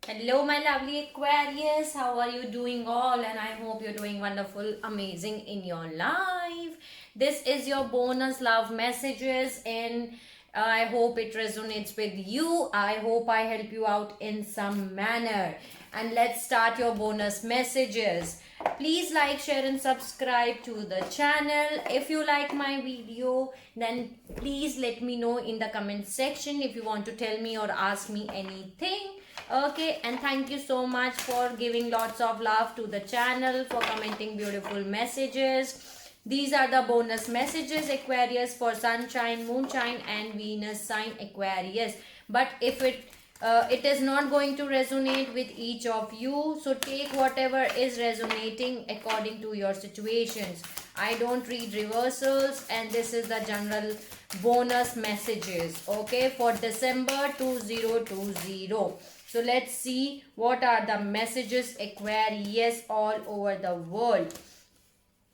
Hello, my lovely Aquarius. How are you doing all? And I hope you're doing wonderful, amazing in your life. This is your bonus love messages, and I hope it resonates with you. I hope I help you out in some manner. And let's start your bonus messages. Please like, share, and subscribe to the channel. If you like my video, then please let me know in the comment section if you want to tell me or ask me anything. Okay, and thank you so much for giving lots of love to the channel, for commenting beautiful messages. These are the bonus messages, Aquarius, for sunshine, moonshine, and Venus sign Aquarius. But if it is not going to resonate with each of you, so take whatever is resonating according to your situations. I don't read reversals, and this is the general bonus messages, okay, for December 2020. So let's see what are the messages, Aquarius, all over the world.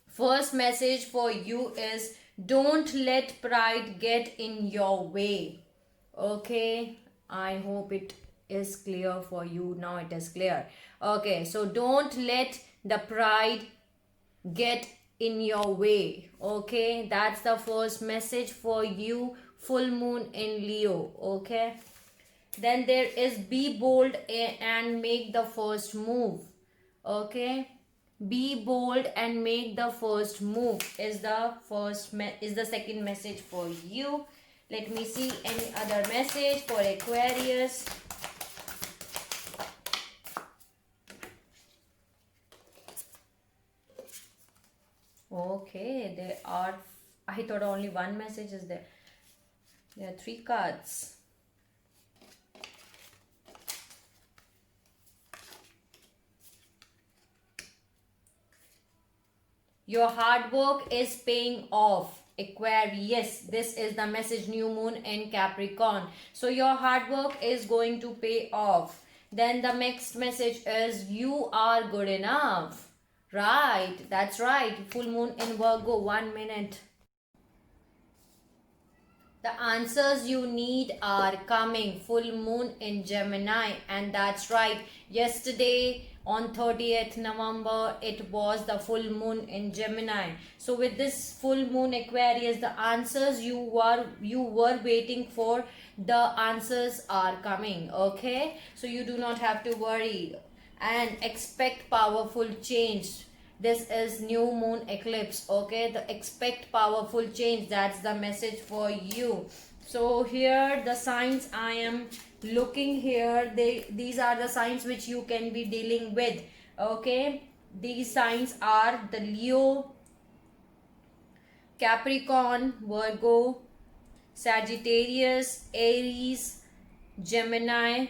First message for you is, don't let pride get in your way. Okay, I hope it is clear for you. Now it is clear. Okay, so don't let the pride get in your way. Okay, that's the first message for you, full moon in Leo. Okay, then there is, be bold and make the first move. Okay, be bold and make the first move is the second message for you. Let me see any other message for Aquarius. Okay, there are, I thought only one message is there. There are three cards. Your hard work is paying off, Aquarius. This is the message, new moon in Capricorn. So your hard work is going to pay off. Then the next message is, you are good enough. Right, that's right. Full moon in Virgo, 1 minute. The answers you need are coming. Full moon in Gemini, and that's right. Yesterday on 30th November, it was the full moon in Gemini. So with this full moon, Aquarius, the answers you were waiting for, the answers are coming. Okay, so you do not have to worry and expect powerful change. This is new moon eclipse. Okay, the expect powerful change, that's the message for you. So here the signs I am looking here, these are the signs which you can be dealing with. Okay, these signs are the Leo, Capricorn, Virgo, Sagittarius, Aries, Gemini,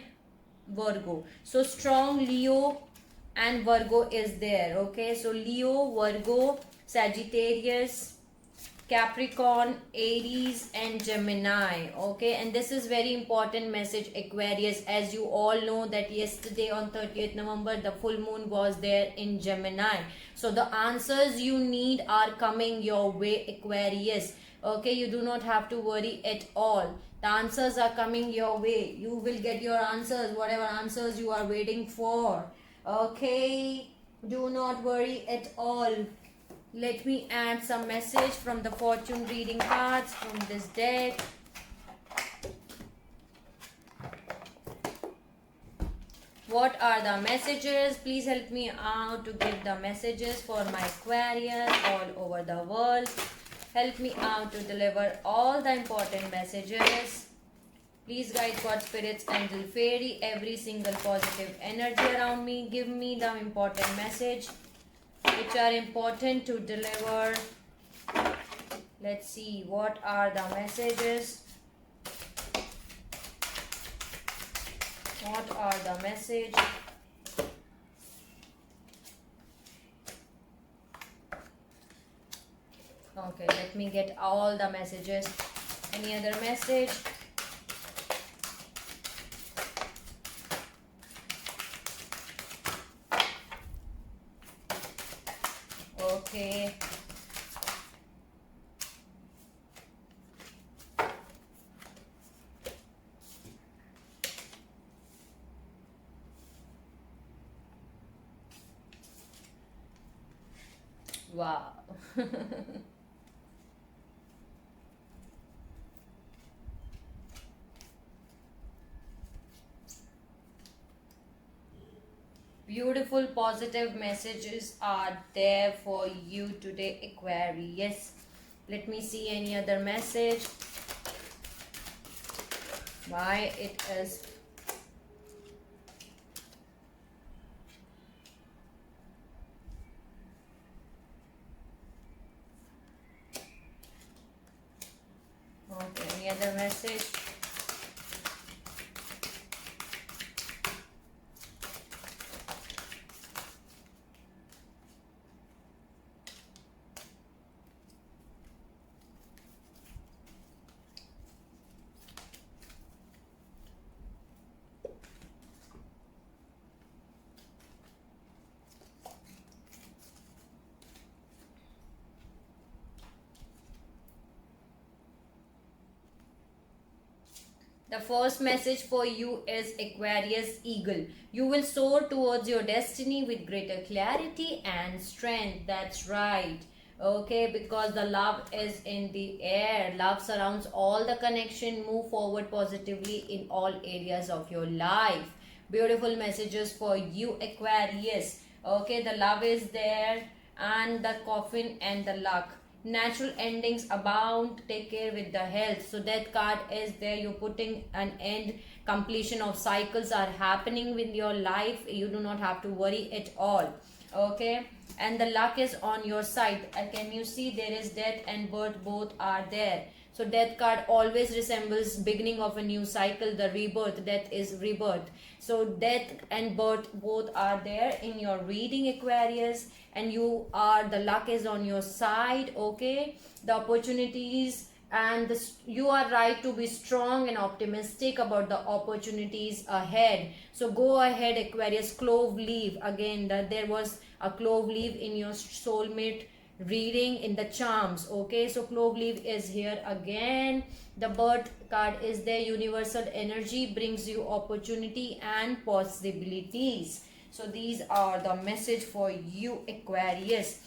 Virgo. So strong Leo and Virgo is there. Okay, so Leo, Virgo, Sagittarius, Capricorn, Aries, and Gemini. Okay, and this is very important message, Aquarius. As you all know that yesterday on 30th November, the full moon was there in Gemini. So the answers you need are coming your way, Aquarius. Okay, you do not have to worry at all. The answers are coming your way. You will get your answers, whatever answers you are waiting for. Okay, do not worry at all. Let me add some message from the fortune reading cards from this deck. What are the messages? Please help me out to give the messages for my Aquarius all over the world. Help me out to deliver all the important messages. Please guide God, spirits, angel, fairy, every single positive energy around me. Give me the important message which are important to deliver. Let's see what are the messages. What are the message? Okay, let me get all the messages. Any other message? Okay. Wow. Beautiful positive messages are there for you today, Aquarius. Let me see any other message. Why it is. Okay, any other message? The first message for you is Aquarius Eagle. You will soar towards your destiny with greater clarity and strength. That's right. Okay, because the love is in the air. Love surrounds all the connection. Move forward positively in all areas of your life. Beautiful messages for you, Aquarius. Okay, the love is there, and the coffin and the luck. Natural endings abound. Take care with the health. So that card is there. You're putting an end. Completion of cycles are happening with your life. You do not have to worry at all. Okay, and the luck is on your side. Can you see there is death and birth, both are there. So death card always resembles beginning of a new cycle, the rebirth. Death is rebirth. So death and birth both are there in your reading, Aquarius, and you are, the luck is on your side. Okay, the opportunities, and you are right to be strong and optimistic about the opportunities ahead. So go ahead, Aquarius. Clove leaf again, that there was a clove leaf in your soulmate reading in the charms. Okay, so clove leaf is here again. The bird card is there. Universal energy brings you opportunity and possibilities. So these are the message for you, Aquarius.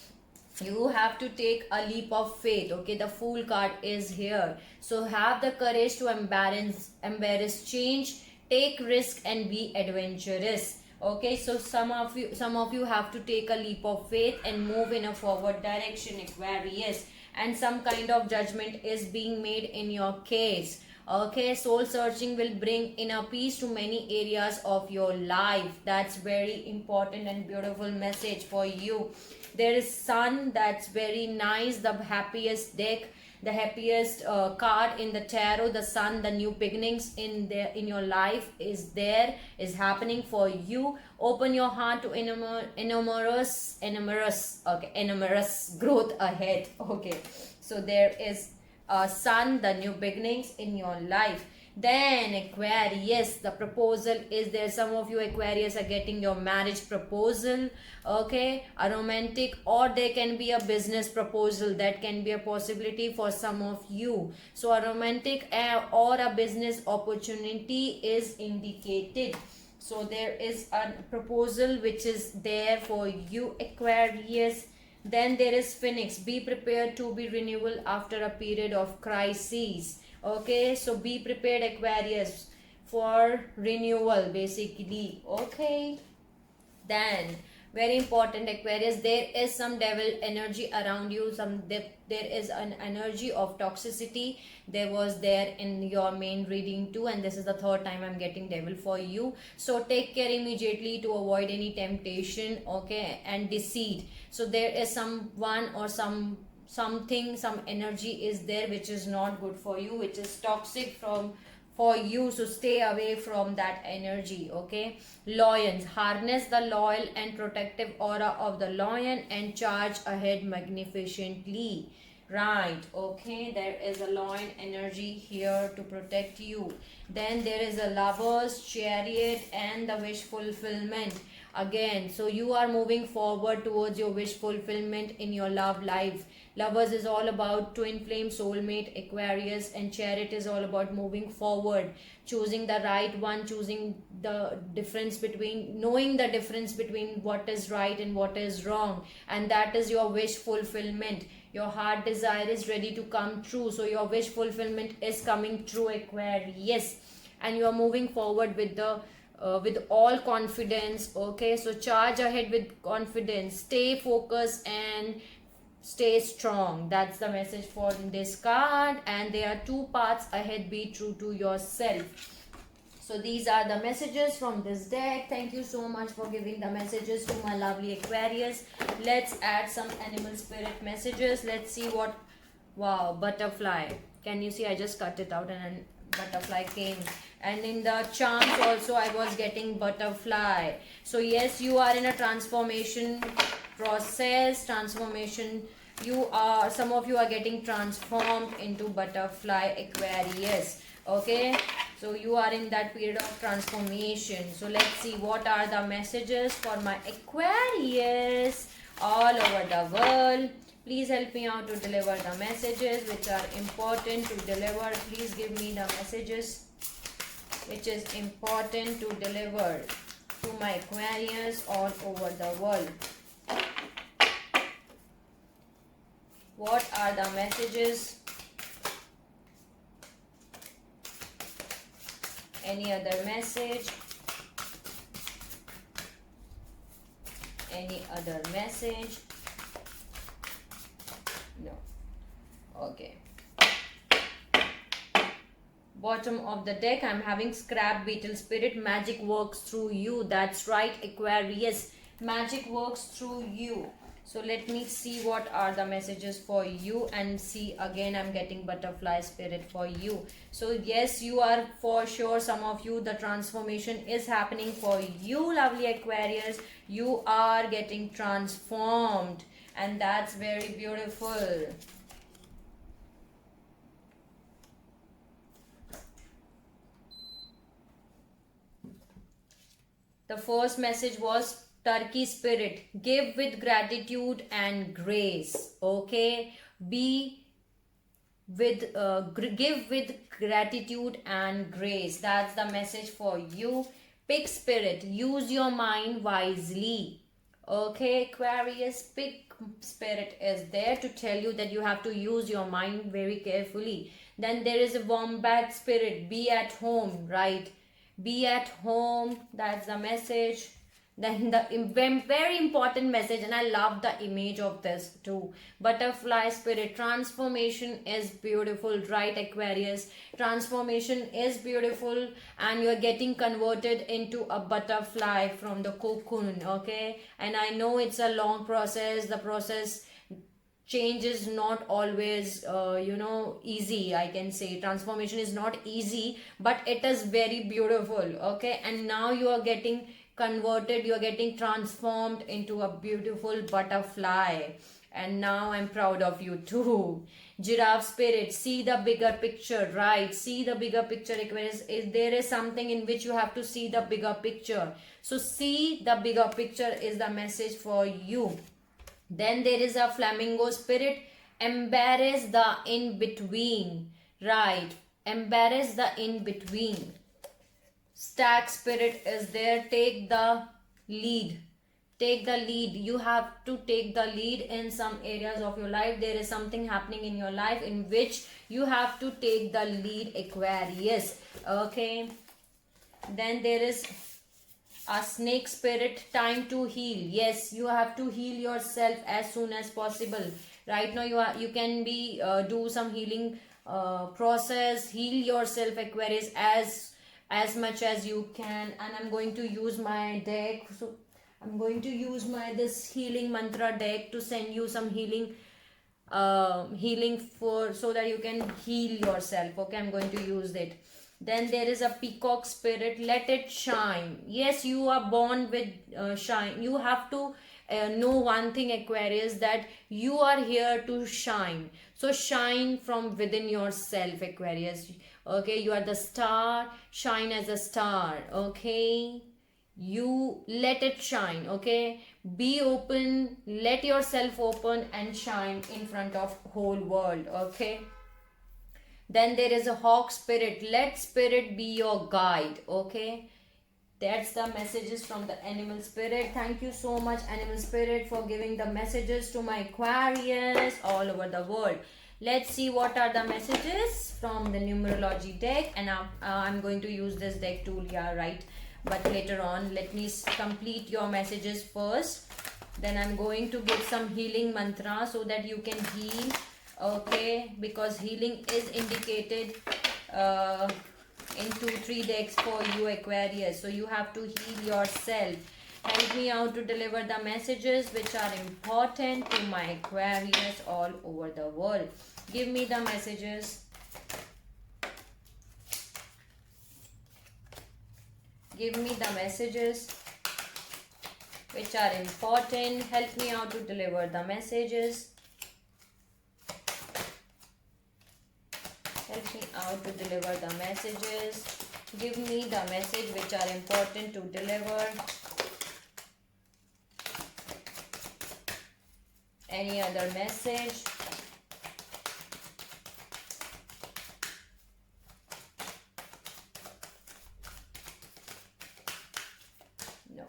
You have to take a leap of faith. Okay, the fool card is here. So have the courage to embarrass change, take risk, and be adventurous. Okay, so some of you have to take a leap of faith and move in a forward direction, Aquarius, and some kind of judgment is being made in your case. Okay, soul searching will bring inner peace to many areas of your life. That's very important and beautiful message for you. There is sun. That's very nice. The happiest deck, the happiest card in the tarot, the sun. The new beginnings in your life is there, is happening for you. Open your heart to enormous growth ahead. Okay, so there is sun, the new beginnings in your life. Then Aquarius, the proposal is there. Some of you Aquarius are getting your marriage proposal. Okay, a romantic, or there can be a business proposal. That can be a possibility for some of you. So a romantic or a business opportunity is indicated. So there is a proposal which is there for you, Aquarius. Then there is Phoenix. Be prepared to be renewal after a period of crises. Okay, so be prepared, Aquarius, for renewal basically. Okay, then very important, Aquarius, there is some devil energy around you. There is an energy of toxicity. There was there in your main reading too, and this is the third time I'm getting devil for you. So take care immediately to avoid any temptation. Okay, and deceit. So there is someone or something, some energy is there which is not good for you, which is toxic for you. So stay away from that energy. Okay, lions, harness the loyal and protective aura of the lion and charge ahead magnificently. Right, okay, there is a lion energy here to protect you. Then there is a lover's chariot and the wish fulfillment. again. So you are moving forward towards your wish fulfillment in your love life. Lovers is all about twin flame, soulmate, Aquarius, and Chariot is all about moving forward, choosing the right one, choosing the difference between, knowing the difference between what is right and what is wrong, and that is your wish fulfillment. Your heart desire is ready to come true, so your wish fulfillment is coming true, Aquarius, and you are moving forward with the with all confidence. Okay, so charge ahead with confidence, stay focused and stay strong. That's the message for this card, and there are two paths ahead. Be true to yourself. So these are the messages from this deck. Thank you so much for giving the messages to my lovely Aquarius. Let's add some animal spirit messages. Let's see what, wow, butterfly. Can you see? I just cut it out and then butterfly came. And in the charms also I was getting butterfly. So yes, you are in a transformation process, transformation. You are, some of you are getting transformed into butterfly, Aquarius. Okay, so you are in that period of transformation. So let's see what are the messages for my Aquarius all over the world. Please help me out to deliver the messages which are important to deliver. Please give me the messages which is important to deliver to my Aquarius all over the world. What are the messages? Any other message? Any other message? No. Okay. Bottom of the deck, I'm having scrap beetle spirit. Magic works through you. That's right, Aquarius. Magic works through you. So let me see what are the messages for you, and see again I'm getting butterfly spirit for you. So yes, you are for sure, some of you, the transformation is happening for you, lovely Aquarius. You are getting transformed, and that's very beautiful. The first message was Turkey spirit. Give with gratitude and grace. Okay, be with give with gratitude and grace. That's the message for you. Pig spirit. Use your mind wisely. Okay, Aquarius, pig spirit is there to tell you that you have to use your mind very carefully. Then there is a wombat spirit. Be at home, right? Be at home. That's the message. Then the very important message, and I love the image of this too. Butterfly spirit. Transformation is beautiful, right, Aquarius? Transformation is beautiful, and you're getting converted into a butterfly from the cocoon. Okay, and I know it's a long process. The process, change is not always easy. I can say transformation is not easy, but it is very beautiful. Okay, and now you are getting converted, you're getting transformed into a beautiful butterfly, and now I'm proud of you too. Giraffe spirit. See the bigger picture, right? See the bigger picture, Aquarius. There is something in which you have to see the bigger picture. So see the bigger picture is the message for you. Then there is a flamingo spirit. Embarrass the in between, right? Embarrass the in between. Stag spirit is there. Take the lead. Take the lead. You have to take the lead in some areas of your life. There is something happening in your life in which you have to take the lead, Aquarius. Okay. Then there is a snake spirit. Time to heal. Yes, you have to heal yourself as soon as possible. Right now you can be do some healing process. Heal yourself, Aquarius, as much as you can. And I'm going to use my deck. So I'm going to use my this healing mantra deck to send you some healing for, so that you can heal yourself. Okay, I'm going to use it. Then there is a peacock spirit. Let it shine. Yes, you are born with shine. You have to know one thing, Aquarius, that you are here to shine. So shine from within yourself, Aquarius. Okay, you are the star. Shine as a star. Okay, you let it shine. Okay, be open, let yourself open and shine in front of whole world. Okay, then there is a hawk spirit. Let spirit be your guide. Okay, that's the messages from the animal spirit. Thank you so much, animal spirit, for giving the messages to my Aquarius all over the world. Let's see what are the messages from the numerology deck, and I'm going to use this deck tool, yeah, right, but later on. Let me complete your messages first, then I'm going to give some healing mantra so that you can heal. Okay, because healing is indicated uh, in 2-3 decks for you, Aquarius, so you have to heal yourself. Help me out to deliver the messages which are important to my Aquarius all over the world. Give me the messages. Give me the messages which are important. Help me out to deliver the messages. Help me out to deliver the messages. Give me the message which are important to deliver. Any other message? No.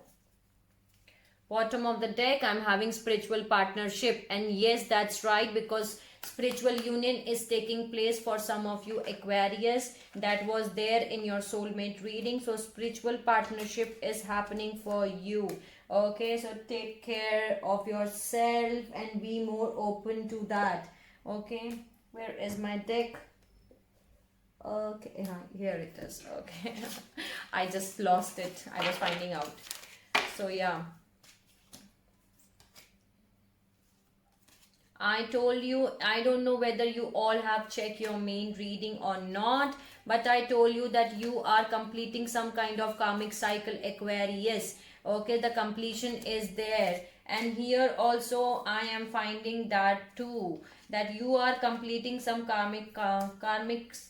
Bottom of the deck, I'm having spiritual partnership, and yes, that's right, because spiritual union is taking place for some of you, Aquarius. That was there in your soulmate reading. So spiritual partnership is happening for you. Okay, so take care of yourself and be more open to that. Okay, where is my deck? Okay, here it is. Okay, I just lost it. I was finding out. So yeah, I told you, I don't know whether you all have checked your main reading or not, but I told you that you are completing some kind of karmic cycle, Aquarius. Okay, the completion is there. And here also I am finding that too, that you are completing some karmic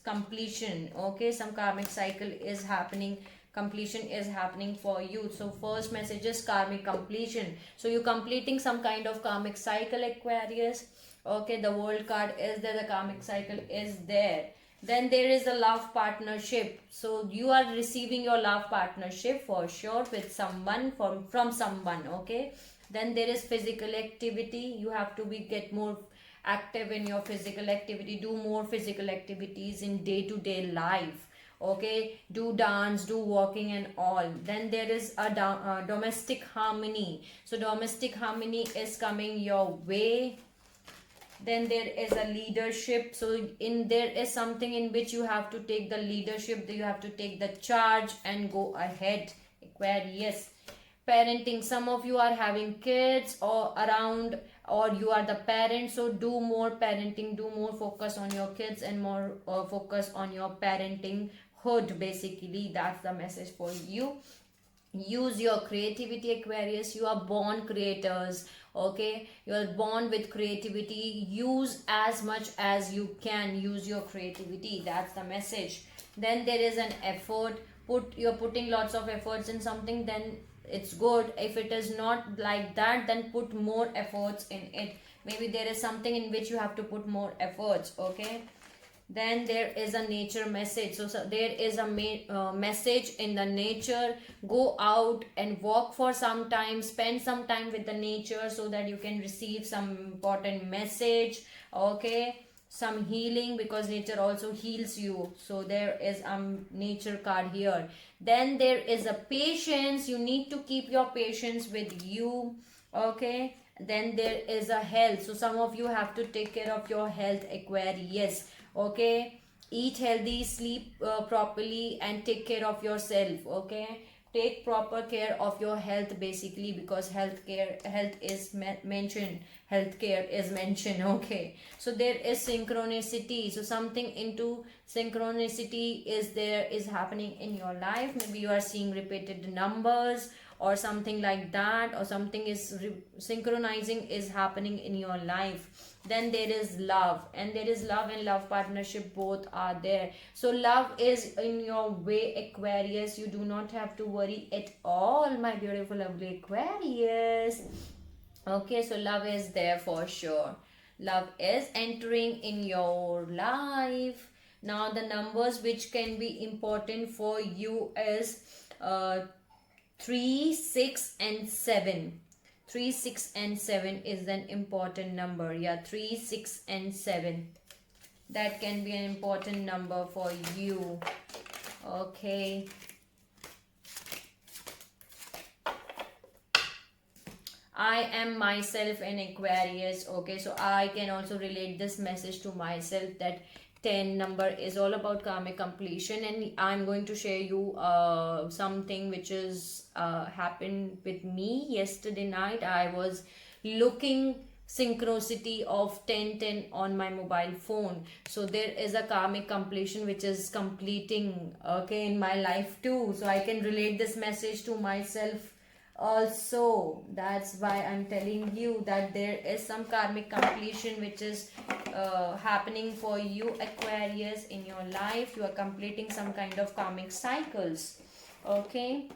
completion. Okay, some karmic cycle is happening, completion is happening for you. So first message is karmic completion. So you're completing some kind of karmic cycle, Aquarius. Okay, the world card is there, the karmic cycle is there. Then there is a love partnership. So you are receiving your love partnership for sure with someone, from someone. Okay, then there is physical activity. You have to get more active in your physical activity. Do more physical activities in day-to-day life. Okay, do dance, do walking and all. Then there is a domestic harmony. So domestic harmony is coming your way. Then there is a leadership. So in there is something in which you have to take the leadership, you have to take the charge and go ahead, Aquarius. Parenting, some of you are having kids or around, or you are the parent, so do more parenting, do more focus on your kids and more focus on your parenting hood. Basically that's the message for you. Use your creativity, Aquarius. You are born creators. Okay, you are born with creativity. Use as much as you can, use your creativity. That's the message. Then there is an effort. You're putting lots of efforts in something, then it's good. If it is not like that, then put more efforts in it. Maybe there is something in which you have to put more efforts. Okay, then there is a nature message. So there is a message in the nature. Go out and walk for some time, spend some time with the nature so that you can receive some important message. Okay, some healing, because nature also heals you. So there is a nature card here. Then there is a patience. You need to keep your patience with you. Okay, then there is a health. So some of you have to take care of your health, Aquarius. Okay, eat healthy, sleep properly and take care of yourself. Okay, take proper care of your health, basically, because health is mentioned, healthcare is mentioned. Okay, so there is synchronicity. So something into synchronicity is happening in your life. Maybe you are seeing repeated numbers or something like that, or something is synchronizing is happening in your life. then there is love, and there is love and love partnership, both are there. So love is in your way, Aquarius. You do not have to worry at all, my beautiful lovely Aquarius. Okay, so love is there for sure. Love is entering in your life. Now the numbers which can be important for you is 3, 6 and 7. 3, 6 and 7 is an important number. Yeah, 3, 6 and 7. That can be an important number for you. Okay. I am myself an Aquarius. Okay, so I can also relate this message to myself, that 10 number is all about karmic completion, and I'm going to share you something which is happened with me yesterday night. I was looking synchronicity of 1010 on my mobile phone, so there is a karmic completion which is completing, okay, in my life too, so I can relate this message to myself also. That's why I'm telling you that there is some karmic completion which is happening for you, Aquarius, in your life. You are completing some kind of karmic cycles. Okay,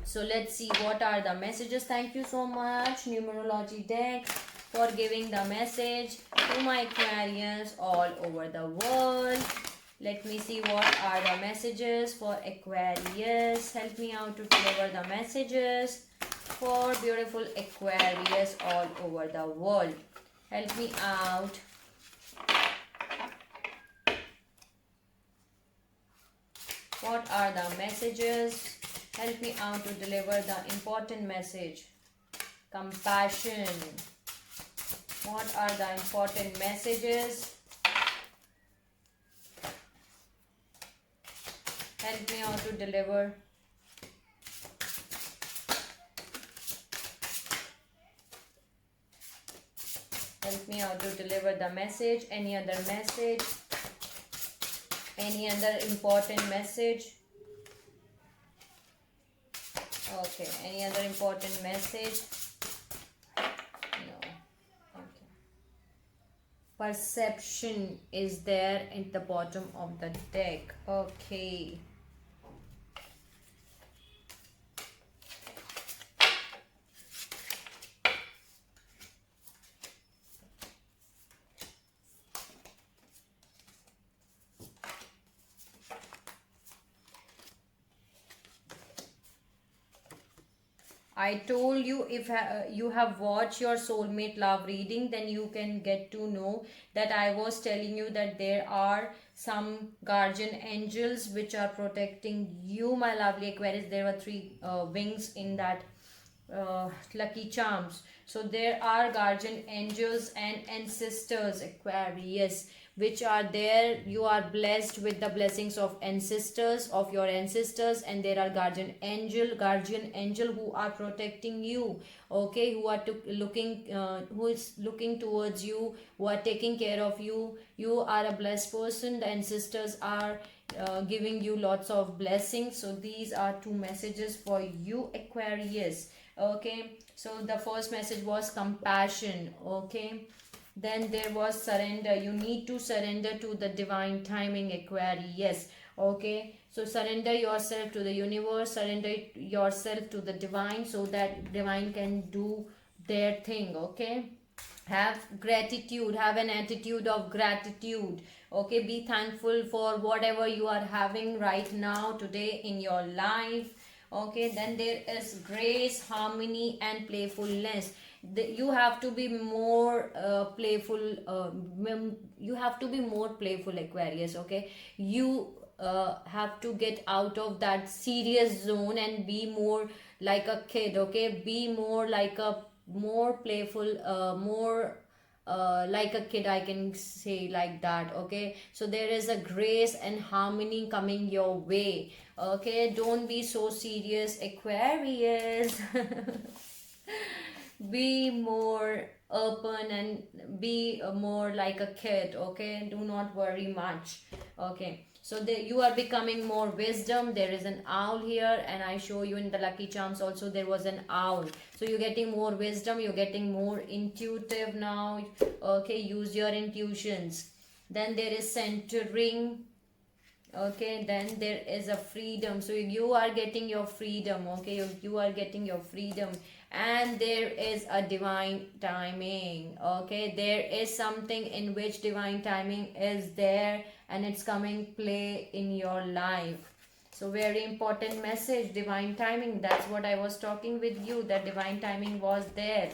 so let's see what are the messages. Thank you so much, numerology deck, for giving the message to my Aquarius all over the world. Let me see what are the messages for Aquarius. Help me out to deliver the messages for beautiful Aquarius all over the world. Help me out. What are the messages? Help me out to deliver the important message. Compassion. What are the important messages? Help me out to deliver. Help me out to deliver the message. Any other message? Any other important message? Okay, any other important message? No. Okay. Perception is there at the bottom of the deck. Okay. I told you, if you have watched your soulmate love reading, then you can get to know that I was telling you that there are some guardian angels which are protecting you, my lovely Aquarius. There were 3 wings in that lucky charms. So there are guardian angels and ancestors, Aquarius, which are there. You are blessed with the blessings of ancestors, of your ancestors, and there are guardian angel who are protecting you. Okay, who are who is looking towards you, who are taking care of you. You are a blessed person. The ancestors are giving you lots of blessings. So these are 2 messages for you, Aquarius. Okay, so the first message was compassion. Okay, then there was surrender. You need to surrender to the divine timing, Aquarius. Okay, so surrender yourself to the universe, surrender yourself to the divine, so that divine can do their thing. Okay, have gratitude, have an attitude of gratitude. Okay, be thankful for whatever you are having right now today in your life. Okay, then there is grace, harmony and playfulness. You have to be more playful. You have to be more playful, Aquarius. Okay, you have to get out of that serious zone and be more like a kid. Okay, be more like a more playful, more like a kid, I can say like that. Okay, so there is a grace and harmony coming your way. Okay, don't be so serious, Aquarius. Be more open and be more like a kid. Okay, do not worry much. Okay, So you are becoming more wisdom. There is an owl here, and I show you in the lucky charms also there was an owl. So you're getting more wisdom, you're getting more intuitive now. Okay, use your intuitions. Then there is centering. Okay, then there is a freedom. So you are getting your freedom. Okay, you are getting your freedom. And there is a divine timing. Okay, there is something in which divine timing is there, and it's coming play in your life. So very important message, divine timing. That's what I was talking with you, that divine timing was there.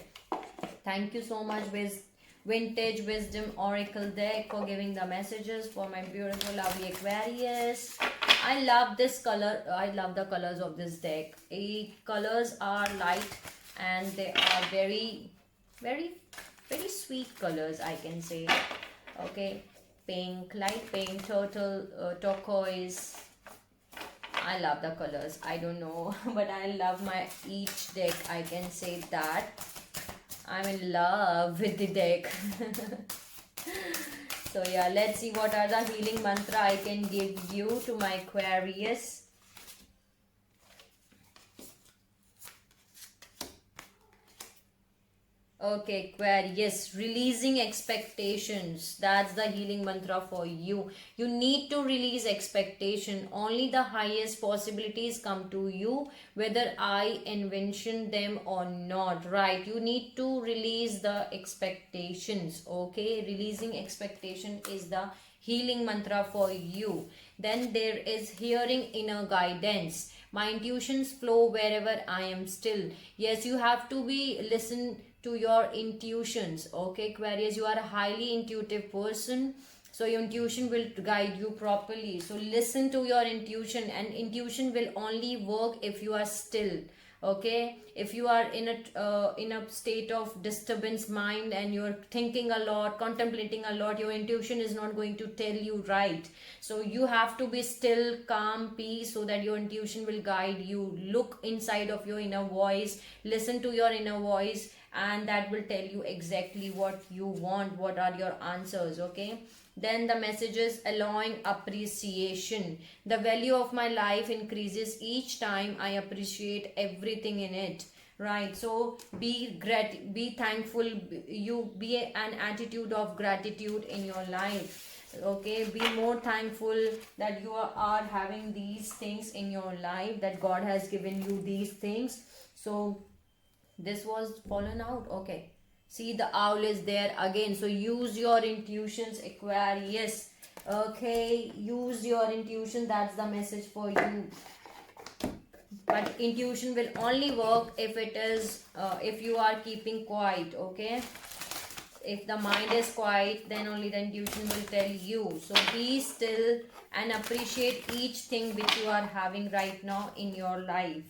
Thank you so much with Vintage Wisdom Oracle deck for giving the messages for my beautiful lovely Aquarius. I love this color. I love the colors of this deck. 8 colors are light and they are very, very, very sweet colors, I can say. Okay, pink, light pink, turtle, turquoise. I love the colors. I don't know, but I love my each deck. I can say that. I'm in love with the deck. So yeah, let's see what are the healing mantra I can give you to my Aquarius. Okay, Aquarius, releasing expectations. That's the healing mantra for you. You need to release expectation. Only the highest possibilities come to you, whether I envision them or not, right? You need to release the expectations, okay? Releasing expectation is the healing mantra for you. Then there is hearing inner guidance. My intuitions flow wherever I am still. Yes, you have to be listen to your intuitions. Okay, Aquarius, you are a highly intuitive person, so your intuition will guide you properly. So listen to your intuition, and intuition will only work if you are still. Okay, if you are in a state of disturbance mind and you're thinking a lot, contemplating a lot, your intuition is not going to tell you right. So you have to be still, calm, peace, so that your intuition will guide you. Look inside of your inner voice, listen to your inner voice, and that will tell you exactly what you want, what are your answers. Okay, then the messages allowing appreciation. The value of my life increases each time I appreciate everything in it, right? So be thankful. You be an attitude of gratitude in your life. Okay, be more thankful that you are having these things in your life, that God has given you these things. So this was fallen out. Okay, see, the owl is there again. So use your intuitions, Aquarius. Okay, use your intuition. That's the message for you. But intuition will only work if it is if you are keeping quiet. Okay, if the mind is quiet, then only the intuition will tell you. So be still and appreciate each thing which you are having right now in your life.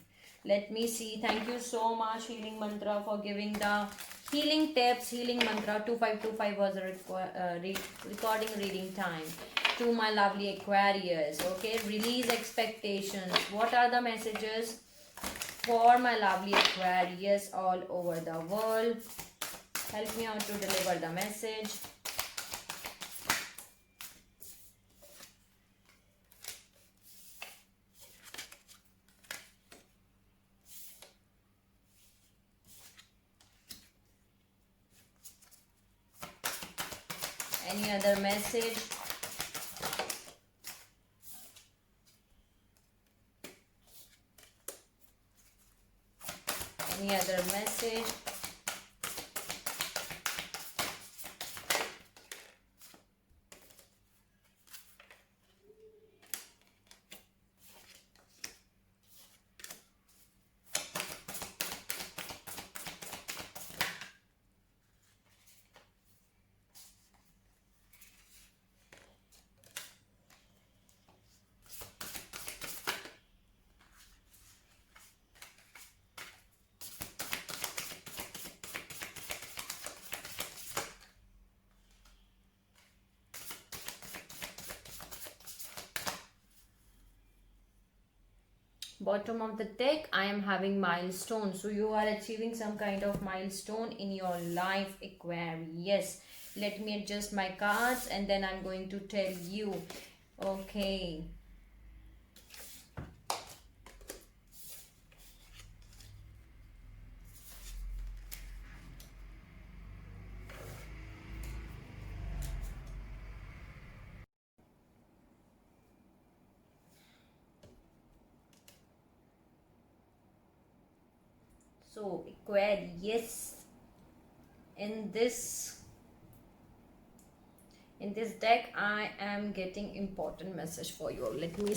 Let me see. Thank you so much, Healing Mantra, for giving the healing tips. Healing Mantra 2525 was a recording reading time to my lovely Aquarius. Okay, release expectations. What are the messages for my lovely Aquarius all over the world? Help me out to deliver the message. Any other message? Any other message? Bottom of the deck, I am having milestone. So you are achieving some kind of milestone in your life, Aquarius. Let me adjust my cards and then I'm going to tell you. Okay. So Aquarius, in this deck I am getting important message for you. Let me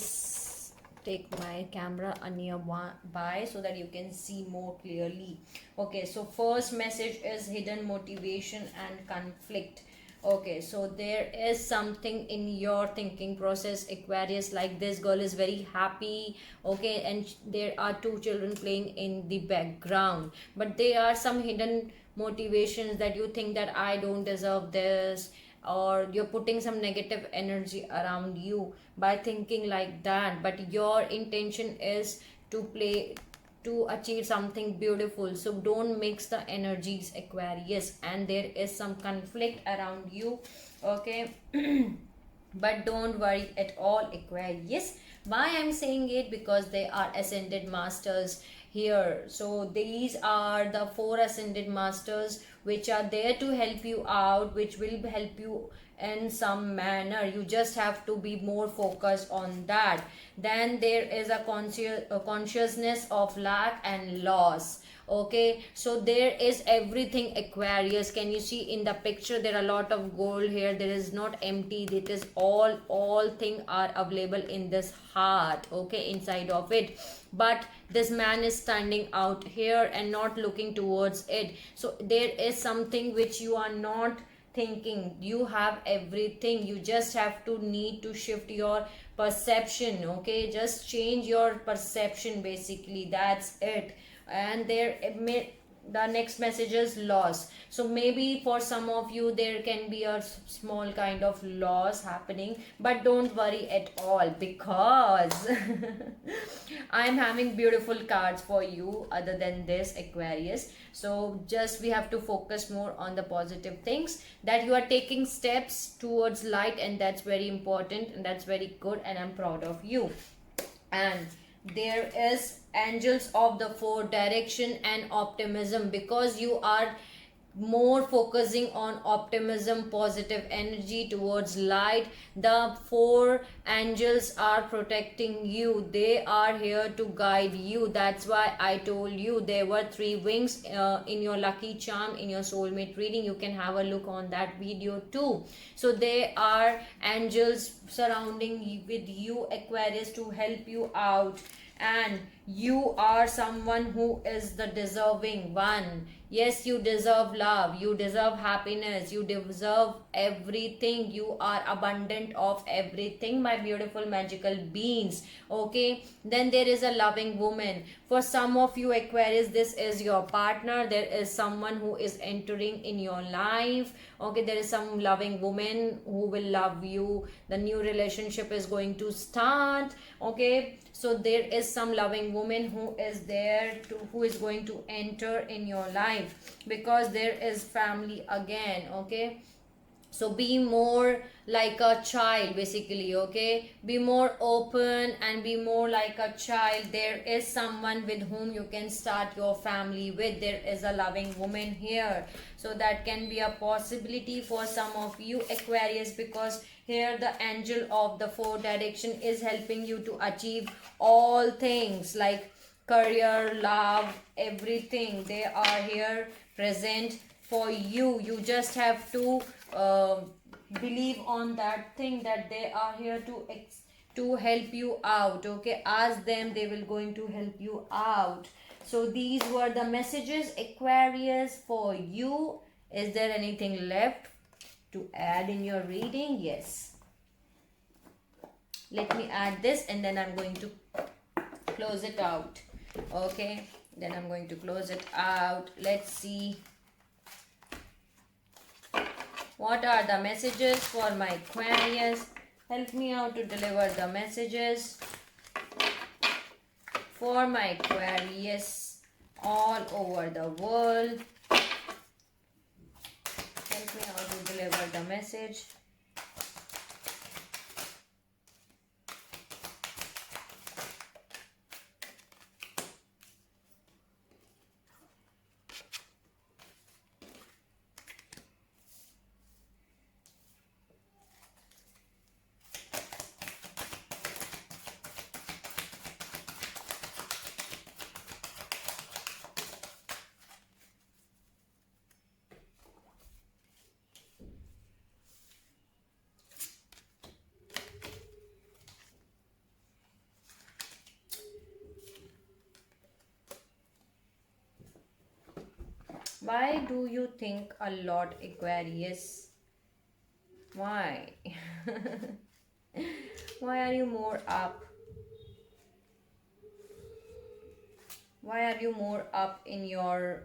take my camera nearby so that you can see more clearly. Okay, so first message is hidden motivation and conflict. Okay, so there is something in your thinking process, Aquarius, like this girl is very happy, okay, and there are two children playing in the background, but there are some hidden motivations that you think that I don't deserve this, or you're putting some negative energy around you by thinking like that, but your intention is to play, to achieve something beautiful. So don't mix the energies, Aquarius, and there is some conflict around you, okay. But don't worry at all, Aquarius. Why I'm saying it? Because they are ascended masters here. So these are the four ascended masters which are there to help you out, which will help you in some manner. You just have to be more focused on that. Then there is a consciousness of lack and loss. Okay, so there is everything, Aquarius. Can you see in the picture there are a lot of gold here? There is not empty, it is all things are available in this heart, okay, inside of it. But this man is standing out here and not looking towards it. So there is something which you are not thinking. You have everything, you just have to need to shift your perception, okay, just change your perception, basically, that's it. And there may, the next message is loss. So maybe for some of you there can be a small kind of loss happening, but don't worry at all, because I'm having beautiful cards for you other than this, Aquarius. So just we have to focus more on the positive things, that you are taking steps towards light, and that's very important and that's very good, and I'm proud of you. And there is angels of the four direction and optimism, because you are more focusing on optimism, positive energy towards light. The four angels are protecting you, they are here to guide you. That's why I told you there were three wings in your lucky charm, in your soulmate reading. You can have a look on that video too. So they are angels surrounding with you, Aquarius, to help you out. And you are someone who is the deserving one. Yes, you deserve love, you deserve happiness, you deserve everything. You are abundant of everything, my beautiful magical beings, okay. Then there is a loving woman. For some of you, Aquarius, this is your partner. There is someone who is entering in your life, okay. There is some loving woman who will love you. The new relationship is going to start, okay. So there is some loving woman who is there to, who is going to enter in your life, because there is family again, okay. So be more like a child, basically, okay. Be more open and be more like a child. There is someone with whom you can start your family with. There is a loving woman here, so that can be a possibility for some of you, Aquarius, because here the angel of the four direction is helping you to achieve all things like career, love, everything. They are here present for you. You just have to believe on that thing, that they are here to help you out, okay. Ask them, they will going to help you out. So these were the messages, Aquarius, for you. Is there anything left to add in your reading? Yes, let me add this and then I'm going to close it out, okay. Then I'm going to close it out. Let's see what are the messages for my Aquarius. Help me out to deliver the messages for my Aquarius all over the world. Help me out to deliver the message. Why do you think a lot, Aquarius? Why? Why are you more up? Why are you more up in your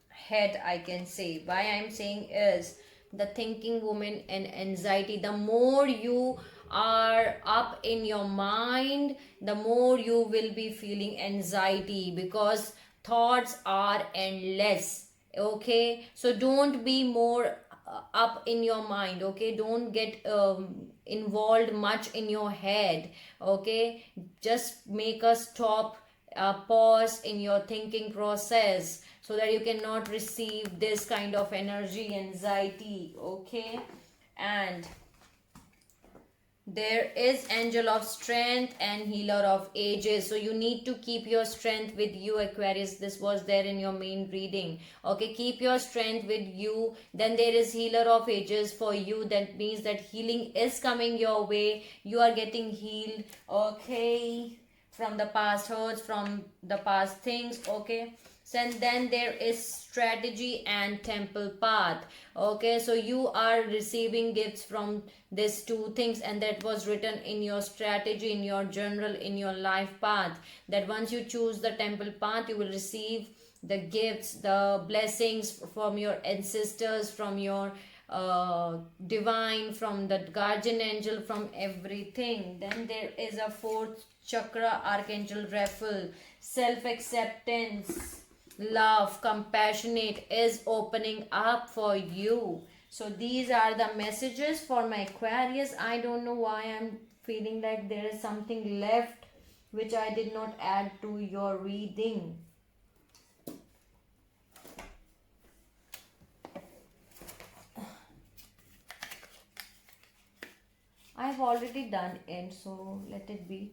head? I can say. Why I'm saying is the thinking woman and anxiety. The more you are up in your mind, the more you will be feeling anxiety because thoughts are endless. Okay, so don't be more up in your mind. Okay, don't get involved much in your head. Okay, just make a stop, pause in your thinking process so that you cannot receive this kind of energy anxiety. Okay, and there is angel of strength and healer of ages, so you need to keep your strength with you, Aquarius. This was there in your main reading. Okay, keep your strength with you. Then there is healer of ages for you. That means that healing is coming your way. You are getting healed. Okay, from the past hurts, from the past things. Okay, so and then there is strategy and temple path. Okay, so you are receiving gifts from these two things, and that was written in your strategy, in your journal, in your life path, that once you choose the temple path you will receive the gifts, the blessings from your ancestors, from your divine, from the guardian angel, from everything. Then there is a fourth chakra, archangel Raphael. Self acceptance, love, compassionate is opening up for you. So these are the messages for my Aquarius. I don't know why I'm feeling like there is something left which I did not add to your reading. I've already done it, so let it be.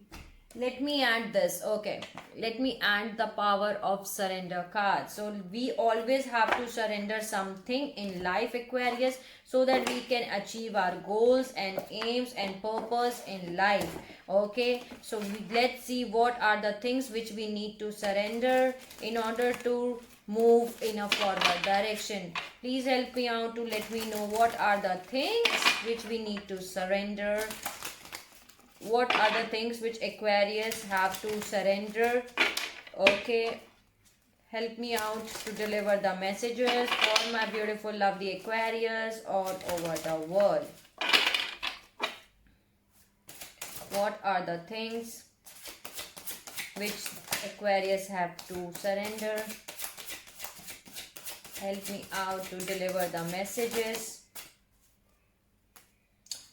Let me add this. Okay, let me add the power of surrender card. So we always have to surrender something in life, Aquarius, so that we can achieve our goals and aims and purpose in life. Okay, so let's see what are the things which we need to surrender in order to move in a forward direction. Please help me out to let me know what are the things which we need to surrender. What are the things which Aquarius have to surrender? Okay, help me out to deliver the messages for my beautiful lovely Aquarius all over the world. What are the things which Aquarius have to surrender? Help me out to deliver the messages.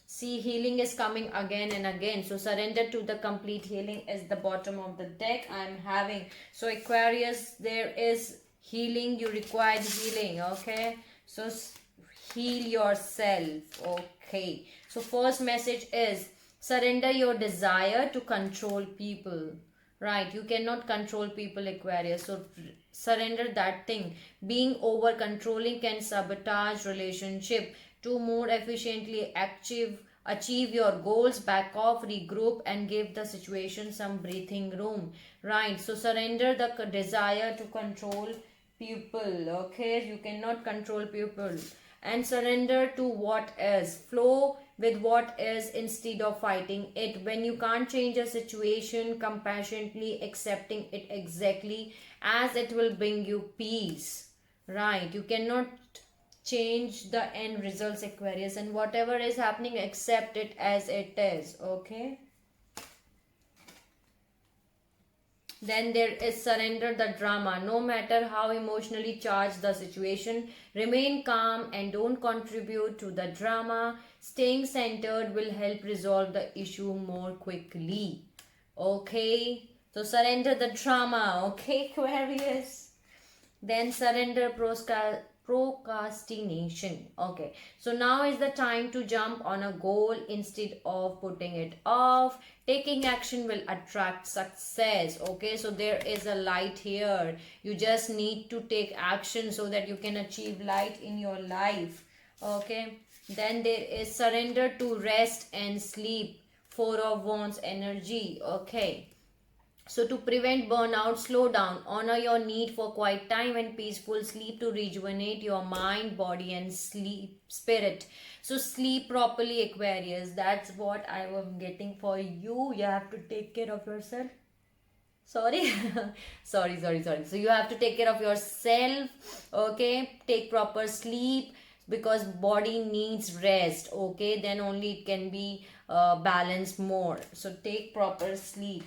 See, healing is coming again and again. So surrender to the complete healing is the bottom of the deck I'm having. So Aquarius, there is healing. You required healing. Okay, so heal yourself. Okay, so first message is surrender your desire to control people. Right, you cannot control people, Aquarius, so surrender that thing. Being over controlling can sabotage relationship. To more efficiently achieve your goals, back off, regroup, and give the situation some breathing room. Right, so surrender the desire to control people. Okay, you cannot control people, and surrender to what is. Flow with what is instead of fighting it. When you can't change a situation, compassionately accepting it exactly as it will bring you peace. Right, you cannot change the end results, Aquarius, and whatever is happening, accept it as it is. Okay, then there is surrender the drama. No matter how emotionally charged the situation, remain calm and don't contribute to the drama. Staying centered will help resolve the issue more quickly. Okay, so surrender the drama. Okay, Aquarius. Then surrender procrastination. Okay, so now is the time to jump on a goal instead of putting it off. Taking action will attract success. Okay, so there is a light here. You just need to take action so that you can achieve light in your life. Okay, then there is surrender to rest and sleep. Four of Wands energy. Okay, So to prevent burnout, slow down, honor your need for quiet time and peaceful sleep to rejuvenate your mind, body and sleep spirit. So sleep properly, Aquarius. That's what I am getting for you. You have to take care of yourself. Sorry. Sorry. So you have to take care of yourself. Okay, take proper sleep because body needs rest. Okay, then only it can be balanced more. So take proper sleep.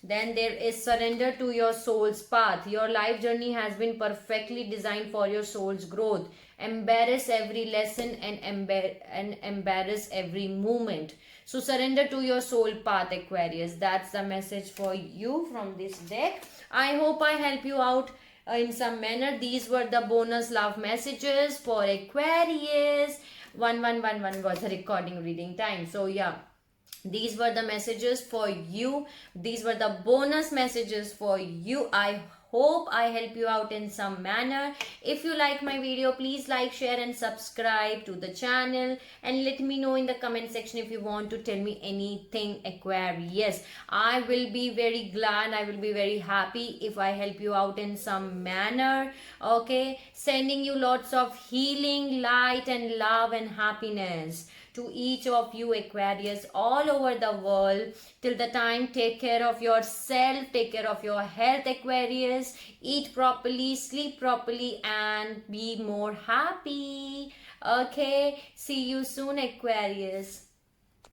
Then there is surrender to your soul's path. Your life journey has been perfectly designed for your soul's growth. Embrace every lesson and embarrass every moment. So surrender to your soul path, Aquarius. That's the message for you from this deck. I hope I help you out in some manner. These were the bonus love messages for Aquarius. 1111 was the recording reading time. So yeah, these were the messages for you. These were the bonus messages for you. I hope I help you out in some manner. If you like my video, please like, share and subscribe to the channel, and let me know in the comment section if you want to tell me anything, Aquarius. I will be very glad, I will be very happy if I help you out in some manner. Okay, sending you lots of healing, light and love and happiness to each of you, Aquarius, all over the world. Till the time, take care of yourself, take care of your health, Aquarius. Eat properly, sleep properly and be more happy. Okay, see you soon, Aquarius.